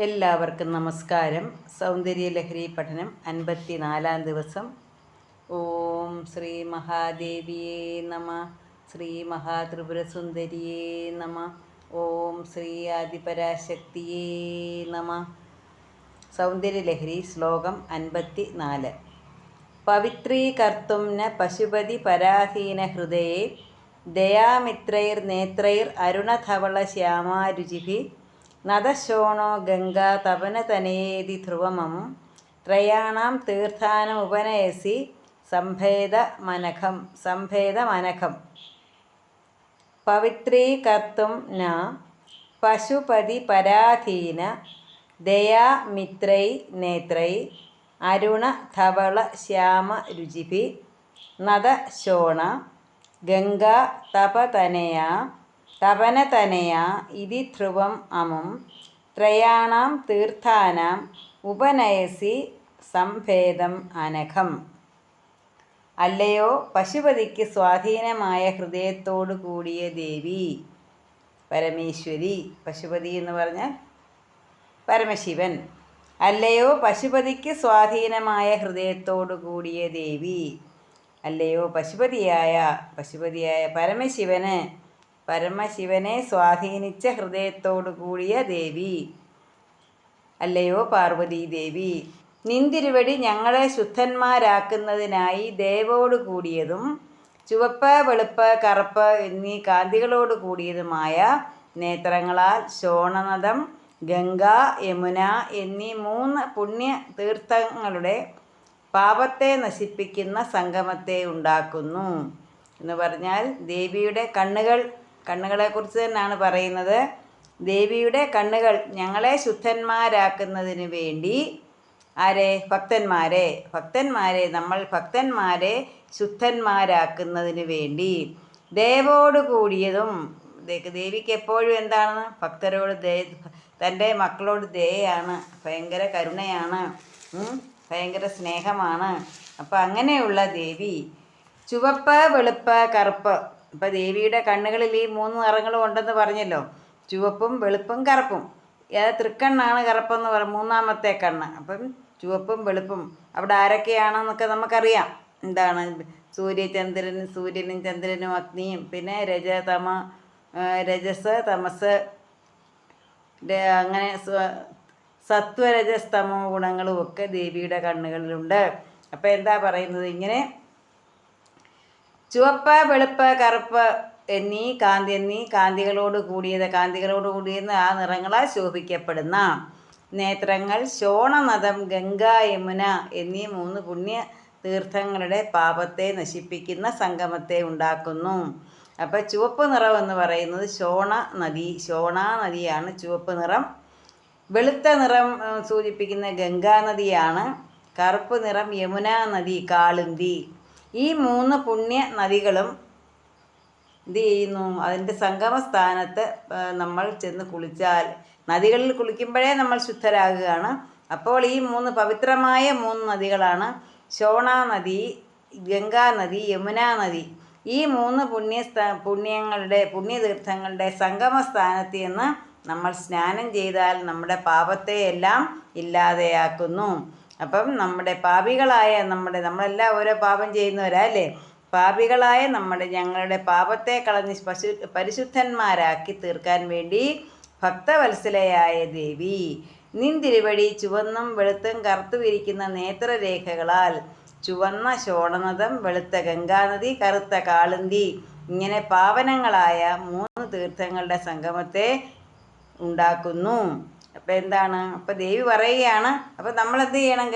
എല്ലാവർക്കും നമസ്കാരം. സൗന്ദര്യലഹരി പഠനം 54-ാം ദിവസം. ഓം ശ്രീ മഹാദേവിയേ നമ. ശ്രീ മഹാത്രിപുരസുന്ദരിയേ നമ. ഓം ശ്രീ ആദിപരാശക്തിയേ നമ. സൗന്ദര്യലഹരി ശ്ലോകം 54. പവിത്രീകർത്തും ന പശുപതി പരാധീന ഹൃദയേ ദയാമിത്രൈർനേത്രൈർ അരുണധവള ശ്യാമാരുചിഭി നദശോണോ ഗംഗാ തപനതനയേതി ധ്രുവമം ത്രയാണാം തീർത്ഥാനമുപനയസി സംഭേദമനഘം. പവിത്രീകർത്തും ന പശുപതി പരാധീന ദയാമിത്രൈ നേത്രൈ അരുണധവള ശ്യാമരുചിഭി നദശോണ ഗംഗാ തപനതനയാ ഇതി ധ്രുവം അമും ത്രയാണാം തീർത്ഥാനാം ഉപനയസി സംഭേദം അനഘം. അല്ലയോ പശുപതിക്ക് സ്വാധീനമായ ഹൃദയത്തോടു കൂടിയ ദേവി, പരമേശ്വരി. പശുപതി എന്ന് പറഞ്ഞാൽ പരമശിവൻ. അല്ലയോ പശുപതിക്ക് സ്വാധീനമായ ഹൃദയത്തോടു കൂടിയ ദേവി, അല്ലയോ പശുപതിയായ പരമശിവനെ സ്വാധീനിച്ച ഹൃദയത്തോടു കൂടിയ ദേവി, അല്ലയോ പാർവതീദേവി. നിന്തിരുവടി ഞങ്ങളെ ശുദ്ധന്മാരാക്കുന്നതിനായി ദയവോടു കൂടിയതും ചുവപ്പ് വെളുപ്പ് കറുപ്പ് എന്നീ കാന്തികളോട് കൂടിയതുമായ നേത്രങ്ങളാൽ ശോണനദം, ഗംഗ, യമുന എന്നീ 3 പുണ്യ തീർത്ഥങ്ങളുടെ പാപത്തെ നശിപ്പിക്കുന്ന സംഗമത്തെ ഉണ്ടാക്കുന്നു എന്ന് പറഞ്ഞാൽ ദേവിയുടെ കണ്ണുകളെക്കുറിച്ച് തന്നെയാണ് പറയുന്നത്. ദേവിയുടെ കണ്ണുകൾ ഞങ്ങളെ ശുദ്ധന്മാരാക്കുന്നതിന് വേണ്ടി നമ്മൾ ഭക്തന്മാരെ ശുദ്ധന്മാരാക്കുന്നതിന് വേണ്ടി ദയവോട് കൂടിയതും. ദേവിക്ക് എപ്പോഴും എന്താണ്? ഭക്തരോട് തൻ്റെ മക്കളോട് ദയയാണ്, ഭയങ്കര കരുണയാണ്, ഭയങ്കര സ്നേഹമാണ്. അപ്പം അങ്ങനെയുള്ള ദേവി. ചുവപ്പ് വെളുപ്പ് കറുപ്പ്. ഇപ്പം ദേവിയുടെ കണ്ണുകളിൽ ഈ 3 നിറങ്ങളും ഉണ്ടെന്ന് പറഞ്ഞല്ലോ, ചുവപ്പും വെളുപ്പും കറുപ്പും. തൃക്കണ്ണാണ് കറുപ്പെന്ന് പറയും, 3ാമത്തെ കണ്ണ്. അപ്പം ചുവപ്പും വെളുപ്പും അവിടെ ആരൊക്കെയാണെന്നൊക്കെ നമുക്കറിയാം. എന്താണ്? സൂര്യനും ചന്ദ്രനും അഗ്നിയും, പിന്നെ രജസ് തമസ്, അങ്ങനെ സത്വരജസ്തമോ ഗുണങ്ങളും ഒക്കെ ദേവിയുടെ കണ്ണുകളിലുണ്ട്. അപ്പം എന്താ പറയുന്നത്? ഇങ്ങനെ ചുവപ്പ് വെളുപ്പ് കറുപ്പ് എന്നീ കാന്തികളോട് കൂടിയത് ആ നിറങ്ങളാൽ ശോഭിക്കപ്പെടുന്ന നേത്രങ്ങൾ ശോണനദം, ഗംഗ, യമുന എന്നീ 3 പുണ്യ തീർത്ഥങ്ങളുടെ പാപത്തെ നശിപ്പിക്കുന്ന സംഗമത്തെ ഉണ്ടാക്കുന്നു. അപ്പം ചുവപ്പ് നിറം എന്ന് പറയുന്നത് ശോണാ നദിയാണ് ചുവപ്പ് നിറം. വെളുത്ത നിറം സൂചിപ്പിക്കുന്ന ഗംഗാനദിയാണ്. കറുപ്പ് നിറം യമുനാ നദി, കാളിന്തി. ഈ 3 പുണ്യ നദികളും എന്ത് ചെയ്യുന്നു? അതിൻ്റെ സംഗമസ്ഥാനത്ത് നമ്മൾ ചെന്ന് കുളിച്ചാൽ, നദികളിൽ കുളിക്കുമ്പോഴേ നമ്മൾ ശുദ്ധരാകുകയാണ്. അപ്പോൾ ഈ 3 പവിത്രമായ 3 നദികളാണ് ശോണാ നദി, ഗംഗാനദി, യമുനാ നദി. ഈ 3 പുണ്യതീർത്ഥങ്ങളുടെ സംഗമസ്ഥാനത്ത് നിന്ന് നമ്മൾ സ്നാനം ചെയ്താൽ നമ്മുടെ പാപത്തെ എല്ലാം ഇല്ലാതെയാക്കുന്നു. അപ്പം നമ്മുടെ പാപികളായ നമ്മളെല്ലാം ഓരോ പാപം ചെയ്യുന്നവരാ അല്ലേ? പാപികളായ ഞങ്ങളുടെ പാപത്തെ കളഞ്ഞ് പരിശുദ്ധന്മാരാക്കി തീർക്കാൻ വേണ്ടി ഭക്തവത്സലയായ ദേവി നിന്തിരുവടി ചുവന്നും വെളുത്തും കറുത്തു വിരിക്കുന്ന നേത്രരേഖകളാൽ ചുവന്ന ശോണനദം, വെളുത്ത ഗംഗാനദി, കറുത്ത കാളിന്തി ഇങ്ങനെ പാവനങ്ങളായ 3 തീർത്ഥങ്ങളുടെ സംഗമത്തെ ഉണ്ടാക്കുന്നു. അപ്പം എന്താണ്? അപ്പം ദേവി പറയുകയാണ്, അപ്പം നമ്മളെന്ത് ചെയ്യണം?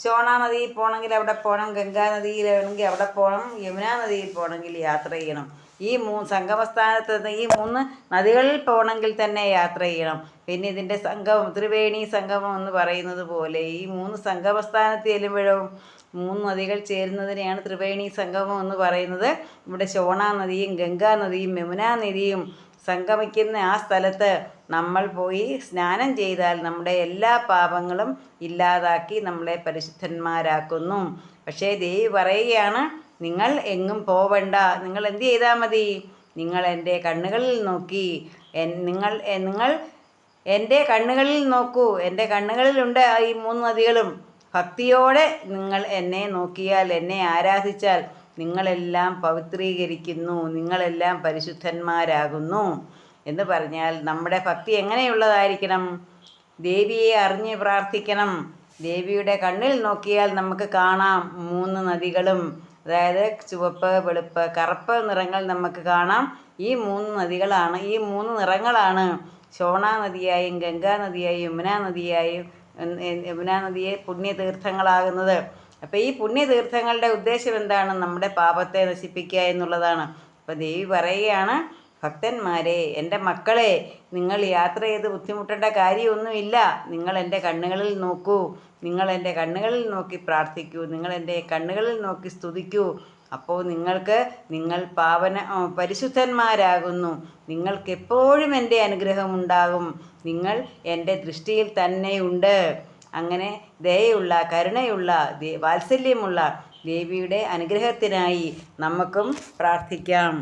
ശോണാ നദിയിൽ പോകണമെങ്കിൽ അവിടെ പോകണം, ഗംഗാ നദിയിലാണെങ്കിൽ അവിടെ പോകണം, യമുനാ നദിയിൽ പോകണമെങ്കിൽ യാത്ര ചെയ്യണം. ഈ സംഗമസ്ഥാനത്ത് ഈ 3 നദികളിൽ പോകണമെങ്കിൽ തന്നെ യാത്ര ചെയ്യണം. പിന്നെ ഇതിൻ്റെ സംഗമം, ത്രിവേണി സംഗമം എന്ന് പറയുന്നത് പോലെ ഈ 3 സംഗമസ്ഥാനത്ത് ചെല്ലുമ്പോഴും 3 നദികൾ ചേരുന്നതിനെയാണ് ത്രിവേണി സംഗമം എന്ന് പറയുന്നത്. ഇവിടെ ശോണാ നദിയും ഗംഗാ നദിയും യമുനാ നദിയും സംഗമിക്കുന്ന ആ സ്ഥലത്ത് നമ്മൾ പോയി സ്നാനം ചെയ്താൽ നമ്മുടെ എല്ലാ പാപങ്ങളും ഇല്ലാതാക്കി നമ്മളെ പരിശുദ്ധന്മാരാക്കുന്നു. പക്ഷേ ദേവി പറയുകയാണ്, നിങ്ങൾ എങ്ങും പോവണ്ട. നിങ്ങൾ എന്ത് ചെയ്താൽ മതി? നിങ്ങൾ എൻ്റെ കണ്ണുകളിൽ നോക്കി നിങ്ങൾ എൻ്റെ കണ്ണുകളിൽ നോക്കൂ, എൻ്റെ കണ്ണുകളിലുണ്ട് ഈ 3 നദികളും. ഭക്തിയോടെ നിങ്ങൾ എന്നെ നോക്കിയാൽ, എന്നെ ആരാധിച്ചാൽ നിങ്ങളെല്ലാം പവിത്രീകരിക്കുന്നു, നിങ്ങളെല്ലാം പരിശുദ്ധന്മാരാകുന്നു എന്ന് പറഞ്ഞാൽ നമ്മുടെ ഭക്തി എങ്ങനെയുള്ളതായിരിക്കണം? ദേവിയെ അറിഞ്ഞ് പ്രാർത്ഥിക്കണം. ദേവിയുടെ കണ്ണിൽ നോക്കിയാൽ നമുക്ക് കാണാം 3 നദികളും. അതായത് ചുവപ്പ്, വെളുപ്പ്, കറുപ്പ് നിറങ്ങൾ നമുക്ക് കാണാം. ഈ 3 നദികളാണ്, ഈ 3 നിറങ്ങളാണ് ശോണാ നദിയായും ഗംഗാ നദിയായും യമുനാ നദിയെ പുണ്യതീർത്ഥങ്ങളാകുന്നത്. അപ്പോൾ ഈ പുണ്യതീർത്ഥങ്ങളുടെ ഉദ്ദേശം എന്താണ്? നമ്മുടെ പാപത്തെ നശിപ്പിക്കുക എന്നുള്ളതാണ്. അപ്പോൾ ദേവി പറയുകയാണ്, ഭക്തന്മാരെ, എൻ്റെ മക്കളെ, നിങ്ങൾ യാത്ര ചെയ്ത് ബുദ്ധിമുട്ടേണ്ട കാര്യമൊന്നുമില്ല. നിങ്ങൾ എൻ്റെ കണ്ണുകളിൽ നോക്കൂ, നിങ്ങൾ എൻ്റെ കണ്ണുകളിൽ നോക്കി പ്രാർത്ഥിക്കൂ, നിങ്ങൾ എൻ്റെ കണ്ണുകളിൽ നോക്കി സ്തുതിക്കൂ. അപ്പോൾ നിങ്ങൾ പരിശുദ്ധന്മാരാകുന്നു. നിങ്ങൾക്കെപ്പോഴും എൻ്റെ അനുഗ്രഹമുണ്ടാകും. നിങ്ങൾ എൻ്റെ ദൃഷ്ടിയിൽ തന്നെയുണ്ട്. അങ്ങനെ ദയയുള്ള, കരുണയുള്ള, വാത്സല്യമുള്ള ദേവിയുടെ അനുഗ്രഹത്തിനായി നമുക്കും പ്രാർത്ഥിക്കാം.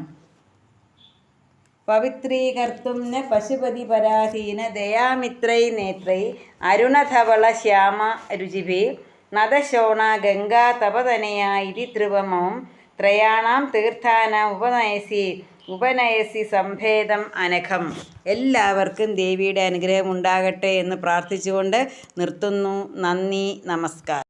പവിത്രീകർത്തും ന പശുപതി പരാധീന ദയാമിത്രൈ നേത്രൈ അരുണധവള ശ്യാമ രുചിഭി നദശോണ ഗംഗാ തപതനയാ ഇതി ധ്രുവമം ത്രയാണാം തീർത്ഥാനാം ഉപനയസി സംഭേദം അനഘം. എല്ലാവർക്കും ദേവിയുടെ അനുഗ്രഹം ഉണ്ടാകട്ടെ എന്ന് പ്രാർത്ഥിച്ചുകൊണ്ട് നിർത്തുന്നു. നന്ദി, നമസ്കാരം.